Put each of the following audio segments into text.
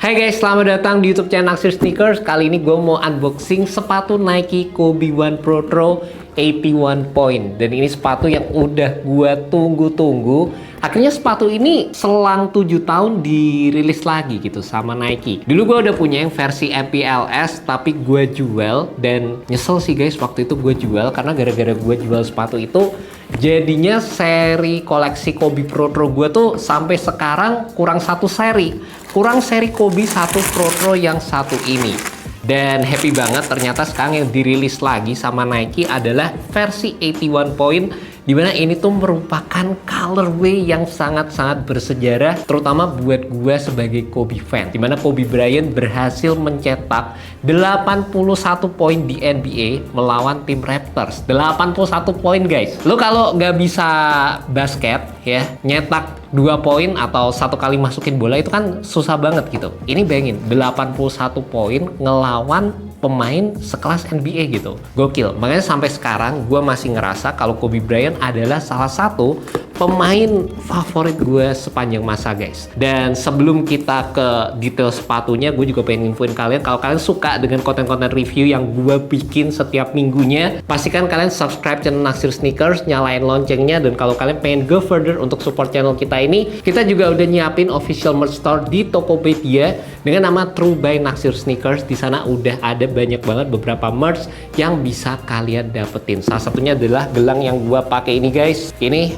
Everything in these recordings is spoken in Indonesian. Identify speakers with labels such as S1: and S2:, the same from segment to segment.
S1: Hai guys, selamat datang di YouTube channel Naksir Sneakers. Kali ini gue mau unboxing sepatu Nike Kobe One Pro 81 Point. Dan ini sepatu yang udah gue tunggu-tunggu. Akhirnya sepatu ini selang 7 tahun dirilis lagi gitu sama Nike. Dulu gue udah punya yang versi MPLS, tapi gue jual. Dan nyesel sih guys, waktu itu gue jual karena gara-gara gue jual sepatu itu, jadinya seri koleksi Kobe Pro gue tuh sampai sekarang kurang satu seri. Kurang seri Kobe 1 Pro yang satu ini. Dan happy banget ternyata sekarang yang dirilis lagi sama Nike adalah versi 81 Point, dimana ini tuh merupakan colorway yang sangat-sangat bersejarah, terutama buat gue sebagai Kobe fan, dimana Kobe Bryant berhasil mencetak 81 poin di NBA melawan tim Raptors. 81 poin guys. Lo kalau nggak bisa basket ya, nyetak 2 poin atau satu kali masukin bola itu kan susah banget gitu. Ini bayangin 81 poin ngelawan pemain sekelas NBA gitu. Gokil. Makanya sampai sekarang gue masih ngerasa kalau Kobe Bryant adalah salah satu pemain favorit gue sepanjang masa guys. Dan sebelum kita ke detail sepatunya, gue juga pengen infoin kalian kalau kalian suka dengan konten-konten review yang gue bikin setiap minggunya, pastikan kalian subscribe channel Naksir Sneakers, nyalain loncengnya. Dan kalau kalian pengen go further untuk support channel kita ini, kita juga udah nyiapin official merch store di Tokopedia dengan nama True by Naksir Sneakers. Di sana udah ada banyak banget beberapa merch yang bisa kalian dapetin. Salah satunya adalah gelang yang gue pakai ini guys. Ini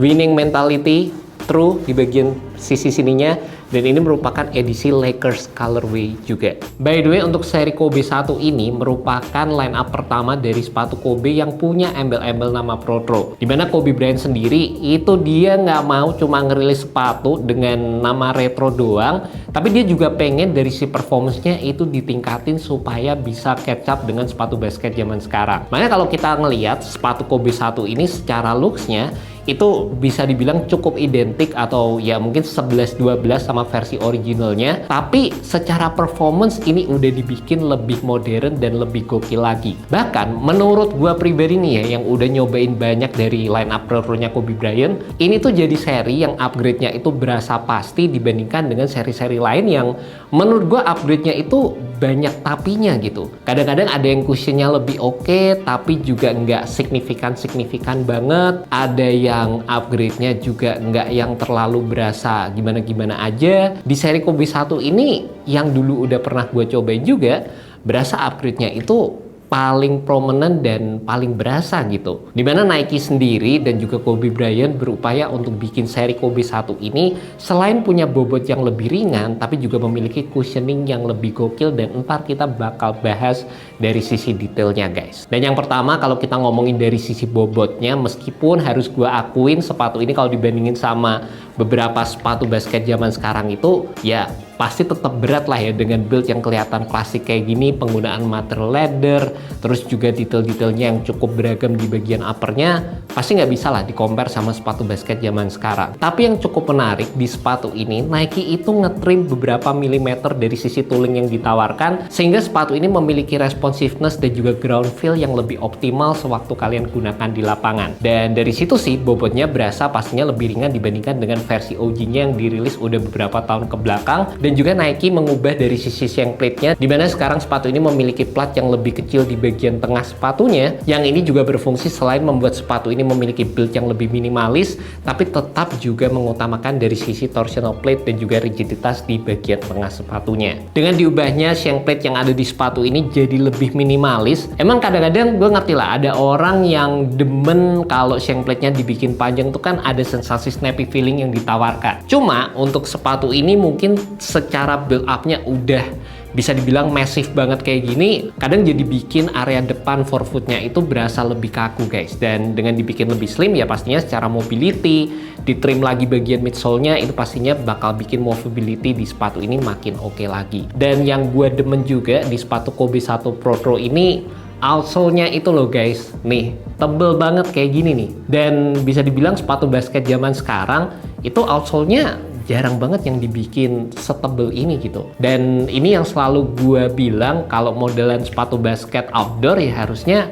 S1: Winning Mentality True di bagian sisi sininya, dan ini merupakan edisi Lakers colorway juga. By the way, untuk seri Kobe 1 ini merupakan line up pertama dari sepatu Kobe yang punya embel-embel nama Pro. Dimana Kobe Bryant sendiri itu dia nggak mau cuma ngerilis sepatu dengan nama retro doang, tapi dia juga pengen dari si performance-nya itu ditingkatin supaya bisa catch up dengan sepatu basket zaman sekarang. Makanya kalau kita ngelihat sepatu Kobe 1 ini secara looks-nya itu bisa dibilang cukup identik atau ya mungkin 11-12 sama versi originalnya, tapi secara performance ini udah dibikin lebih modern dan lebih gokil lagi. Bahkan menurut gua pribadi nih ya, yang udah nyobain banyak dari line up Pro-nya Kobe Bryant, ini tuh jadi seri yang upgrade-nya itu berasa pasti dibandingkan dengan seri-seri lain yang menurut gua upgrade-nya itu banyak tapinya gitu. Kadang-kadang ada yang cushionnya lebih oke, tapi juga nggak signifikan banget. Ada yang upgrade-nya juga nggak yang terlalu berasa gimana-gimana aja. Di seri Kobe 1 ini yang dulu udah pernah gue cobain juga, berasa upgrade-nya itu paling prominent dan paling berasa gitu. Dimana Nike sendiri dan juga Kobe Bryant berupaya untuk bikin seri Kobe 1 ini selain punya bobot yang lebih ringan, tapi juga memiliki cushioning yang lebih gokil, dan ntar kita bakal bahas dari sisi detailnya guys. Dan yang pertama, kalau kita ngomongin dari sisi bobotnya, meskipun harus gue akuin sepatu ini kalau dibandingin sama beberapa sepatu basket zaman sekarang itu ya pasti tetap berat lah ya, dengan build yang kelihatan klasik kayak gini, penggunaan material leather, terus juga detail-detailnya yang cukup beragam di bagian uppernya, pasti nggak bisa lah di compare sama sepatu basket zaman sekarang. Tapi yang cukup menarik di sepatu ini, Nike itu ngetrim beberapa milimeter dari sisi tooling yang ditawarkan, sehingga sepatu ini memiliki responsiveness dan juga ground feel yang lebih optimal sewaktu kalian gunakan di lapangan. Dan dari situ sih bobotnya berasa pastinya lebih ringan dibandingkan dengan versi OG-nya yang dirilis udah beberapa tahun ke belakang. Dan juga Nike mengubah dari sisi shank plate-nya, dimana sekarang sepatu ini memiliki plat yang lebih kecil di bagian tengah sepatunya, yang ini juga berfungsi selain membuat sepatu ini memiliki build yang lebih minimalis, tapi tetap juga mengutamakan dari sisi torsional plate dan juga rigiditas di bagian tengah sepatunya. Dengan diubahnya shank plate yang ada di sepatu ini jadi lebih minimalis, emang kadang-kadang gue ngerti lah ada orang yang demen kalau shank plate-nya dibikin panjang tuh kan ada sensasi snappy feeling yang ditawarkan. Cuma untuk sepatu ini mungkin secara build up-nya udah bisa dibilang massive banget kayak gini, kadang jadi bikin area depan forefoot-nya itu berasa lebih kaku guys. Dan dengan dibikin lebih slim ya pastinya secara mobility, ditrim lagi bagian midsole-nya, itu pastinya bakal bikin movability di sepatu ini makin oke lagi. Dan yang gue demen juga di sepatu Kobe 1 Pro ini, outsole-nya itu loh guys, nih tebel banget kayak gini nih. Dan bisa dibilang sepatu basket zaman sekarang itu outsole-nya jarang banget yang dibikin setebel ini gitu. Dan ini yang selalu gue bilang, kalau modelan sepatu basket outdoor ya harusnya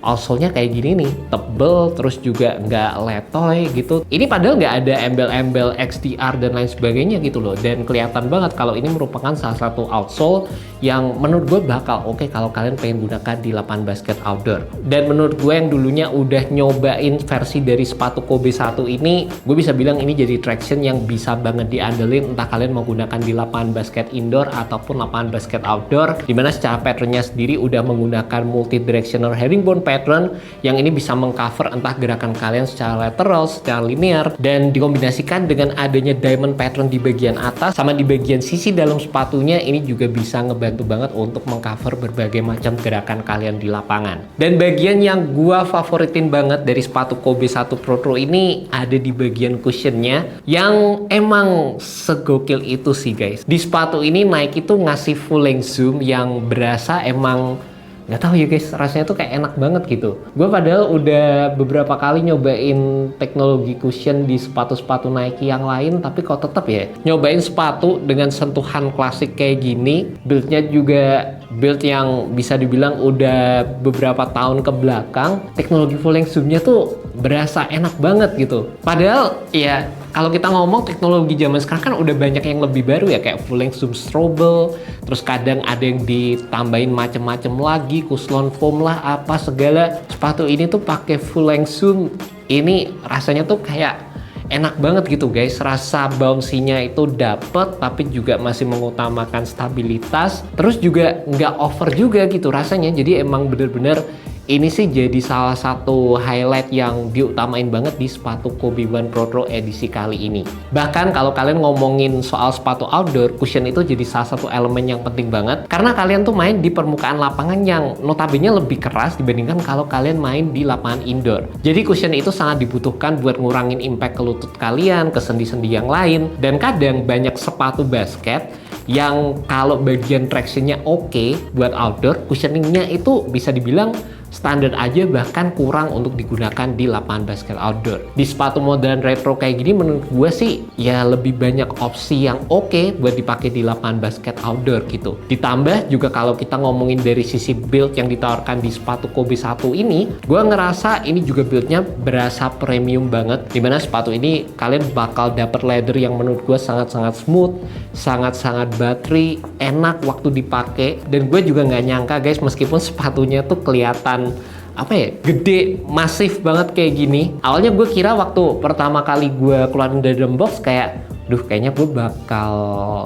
S1: outsole-nya kayak gini nih, tebel, terus juga nggak letoy gitu. Ini padahal nggak ada embel-embel XDR dan lain sebagainya gitu loh, dan kelihatan banget kalau ini merupakan salah satu outsole yang menurut gue bakal oke kalau kalian pengen gunakan di lapangan basket outdoor. Dan menurut gue yang dulunya udah nyobain versi dari sepatu Kobe 1 ini, gue bisa bilang ini jadi traction yang bisa banget diandelin entah kalian mau gunakan di lapangan basket indoor ataupun lapangan basket outdoor, dimana secara patternnya sendiri udah menggunakan multi directional herringbone pattern yang ini bisa mengcover entah gerakan kalian secara lateral, secara linear, dan dikombinasikan dengan adanya diamond pattern di bagian atas sama di bagian sisi dalam sepatunya, ini juga bisa ngebantu banget untuk mengcover berbagai macam gerakan kalian di lapangan. Dan bagian yang gua favoritin banget dari sepatu Kobe 1 Pro ini ada di bagian cushionnya yang emang segokil itu sih guys. Di sepatu ini Nike itu ngasih full length zoom yang berasa emang nggak tahu ya guys, rasanya tuh kayak enak banget gitu. Gue padahal udah beberapa kali nyobain teknologi cushion di sepatu-sepatu Nike yang lain, tapi kok tetap ya nyobain sepatu dengan sentuhan klasik kayak gini, buildnya juga build yang bisa dibilang udah beberapa tahun ke belakang, teknologi full length zoomnya tuh berasa enak banget gitu. Padahal ya kalau kita ngomong teknologi zaman sekarang kan udah banyak yang lebih baru ya, kayak full length zoom strobel, terus kadang ada yang ditambahin macem-macem lagi, Kuslon foam lah apa segala. Sepatu ini tuh pakai full length zoom, ini rasanya tuh kayak enak banget gitu guys. Rasa bouncy-nya itu dapet tapi juga masih mengutamakan stabilitas, terus juga nggak over juga gitu rasanya. Jadi emang bener-bener ini sih jadi salah satu highlight yang diutamain banget di sepatu Kobe One Pro edisi kali ini. Bahkan kalau kalian ngomongin soal sepatu outdoor, cushion itu jadi salah satu elemen yang penting banget, karena kalian tuh main di permukaan lapangan yang notabene lebih keras dibandingkan kalau kalian main di lapangan indoor. Jadi cushion itu sangat dibutuhkan buat ngurangin impact ke lutut kalian, ke sendi-sendi yang lain. Dan kadang banyak sepatu basket yang kalau bagian tractionnya oke buat outdoor, cushioningnya itu bisa dibilang standar aja, bahkan kurang untuk digunakan di lapangan basket outdoor. Di sepatu modern retro kayak gini menurut gue sih ya lebih banyak opsi yang oke buat dipakai di lapangan basket outdoor gitu. Ditambah juga kalau kita ngomongin dari sisi build yang ditawarkan di sepatu Kobe 1 ini, gue ngerasa ini juga buildnya berasa premium banget, dimana sepatu ini kalian bakal dapet leather yang menurut gue sangat-sangat smooth, sangat-sangat battery, enak waktu dipakai. Dan gue juga nggak nyangka guys, meskipun sepatunya tuh kelihatan apa ya, gede, masif banget kayak gini. Awalnya gue kira waktu pertama kali gue keluarin dari dalam box kayak, duh kayaknya gue bakal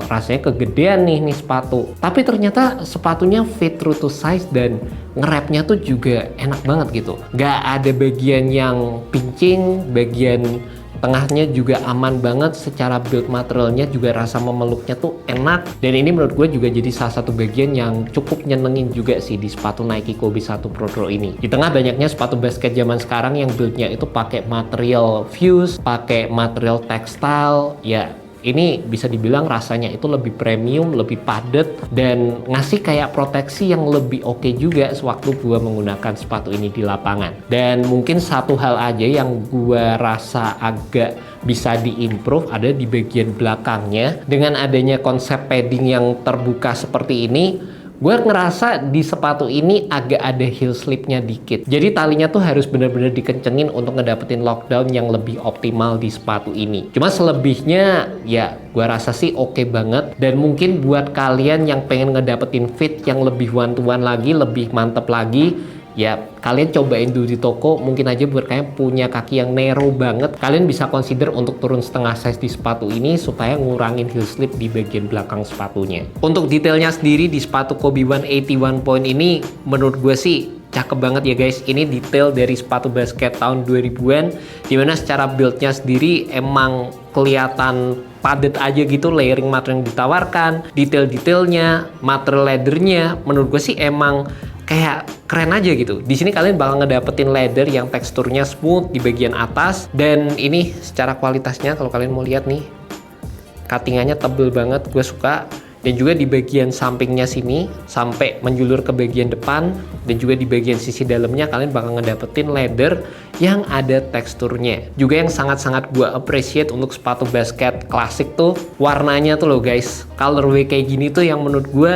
S1: rasanya kegedean nih sepatu. Tapi ternyata sepatunya fit true to size dan nge-wrapnya tuh juga enak banget gitu. Gak ada bagian yang pincing, bagian tengahnya juga aman banget, secara build materialnya juga rasa memeluknya tuh enak. Dan ini menurut gue juga jadi salah satu bagian yang cukup nyenengin juga sih di sepatu Nike Kobe 1 Pro ini. Di tengah banyaknya sepatu basket zaman sekarang yang buildnya itu pakai material fuse, pakai material textile, ya ini bisa dibilang rasanya itu lebih premium, lebih padat, dan ngasih kayak proteksi yang lebih oke juga sewaktu gua menggunakan sepatu ini di lapangan. Dan mungkin satu hal aja yang gua rasa agak bisa diimprove ada di bagian belakangnya. Dengan adanya konsep padding yang terbuka seperti ini, gue ngerasa di sepatu ini agak ada heel slipnya dikit. Jadi talinya tuh harus bener-bener dikencengin untuk ngedapetin lockdown yang lebih optimal di sepatu ini. Cuma selebihnya ya gue rasa sih oke banget. Dan mungkin buat kalian yang pengen ngedapetin fit yang lebih one-to-one lagi, lebih mantep lagi, ya kalian cobain dulu di toko. Mungkin aja buat kalian punya kaki yang narrow banget, kalian bisa consider untuk turun setengah size di sepatu ini supaya ngurangin heel slip di bagian belakang sepatunya. Untuk detailnya sendiri di sepatu Kobe One 81 Point ini menurut gue sih cakep banget ya guys. Ini detail dari sepatu basket tahun 2000-an, dimana secara buildnya sendiri emang kelihatan padat aja gitu, layering material yang ditawarkan, detail-detailnya, material leathernya menurut gue sih emang kayak keren aja gitu. Di sini kalian bakal ngedapetin leather yang teksturnya smooth di bagian atas, dan ini secara kualitasnya kalau kalian mau lihat nih, cuttingannya tebel banget, gue suka. Dan juga di bagian sampingnya sini sampai menjulur ke bagian depan, dan juga di bagian sisi dalamnya kalian bakal ngedapetin leather yang ada teksturnya. Juga yang sangat-sangat gue appreciate untuk sepatu basket klasik tuh warnanya tuh loh guys, colorway kayak gini tuh yang menurut gue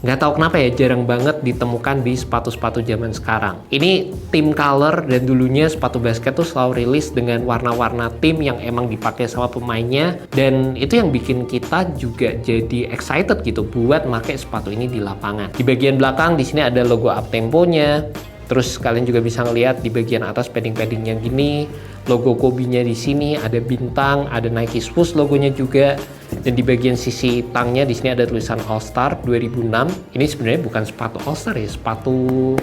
S1: nggak tahu kenapa ya, jarang banget ditemukan di sepatu-sepatu zaman sekarang. Ini tim color, dan dulunya sepatu basket tuh selalu rilis dengan warna-warna tim yang emang dipakai sama pemainnya, dan itu yang bikin kita juga jadi excited gitu buat pakai sepatu ini di lapangan. Di bagian belakang di sini ada logo Uptempo-nya. Terus kalian juga bisa ngelihat di bagian atas padding-paddingnya gini, logo Kobe-nya di sini, ada bintang, ada Nike Swoosh logonya juga, dan di bagian sisi tangnya di sini ada tulisan All Star 2006. Ini sebenarnya bukan sepatu All Star ya, sepatu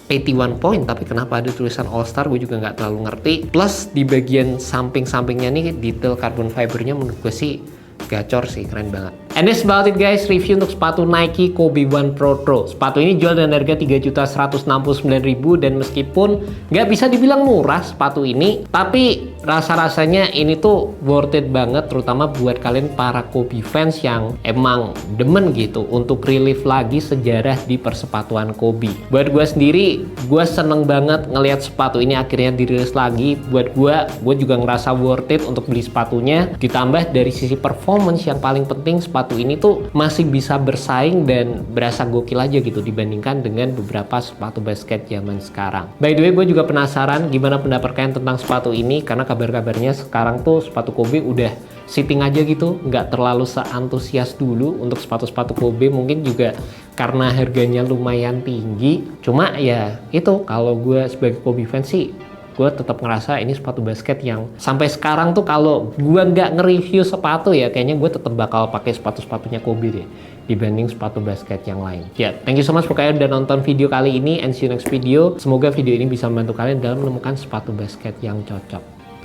S1: 81 point, tapi kenapa ada tulisan All Star gue juga nggak terlalu ngerti. Plus di bagian samping-sampingnya nih detail carbon fibernya menurut gue sih gacor sih, keren banget. And that's about it guys, review untuk sepatu Nike Kobe One Pro. Sepatu ini jual dengan harga 3.169.000, dan meskipun nggak bisa dibilang murah sepatu ini, tapi rasa-rasanya ini tuh worth it banget, terutama buat kalian para Kobe fans yang emang demen gitu untuk relive lagi sejarah di persepatuan Kobe. Buat gue sendiri, gue seneng banget ngelihat sepatu ini akhirnya dirilis lagi. Buat gue juga ngerasa worth it untuk beli sepatunya, ditambah dari sisi performance yang paling penting, sepatu ini tuh masih bisa bersaing dan berasa gokil aja gitu dibandingkan dengan beberapa sepatu basket zaman sekarang. By the way, gue juga penasaran gimana pendapat kalian tentang sepatu ini, karena kabar-kabarnya sekarang tuh sepatu Kobe udah sitting aja gitu, nggak terlalu seantusias dulu untuk sepatu-sepatu Kobe. Mungkin juga karena harganya lumayan tinggi. Cuma ya itu, kalau gue sebagai Kobe fans sih, gue tetap ngerasa ini sepatu basket yang sampai sekarang tuh kalau gue nggak nge-review sepatu ya, kayaknya gue tetap bakal pakai sepatu-sepatunya Kobe deh dibanding sepatu basket yang lain. Ya, thank you so much for kalian udah nonton video kali ini, and see you next video. Semoga video ini bisa membantu kalian dalam menemukan sepatu basket yang cocok.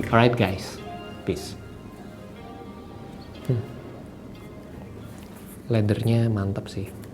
S1: Alright guys, peace. Leathernya mantap sih.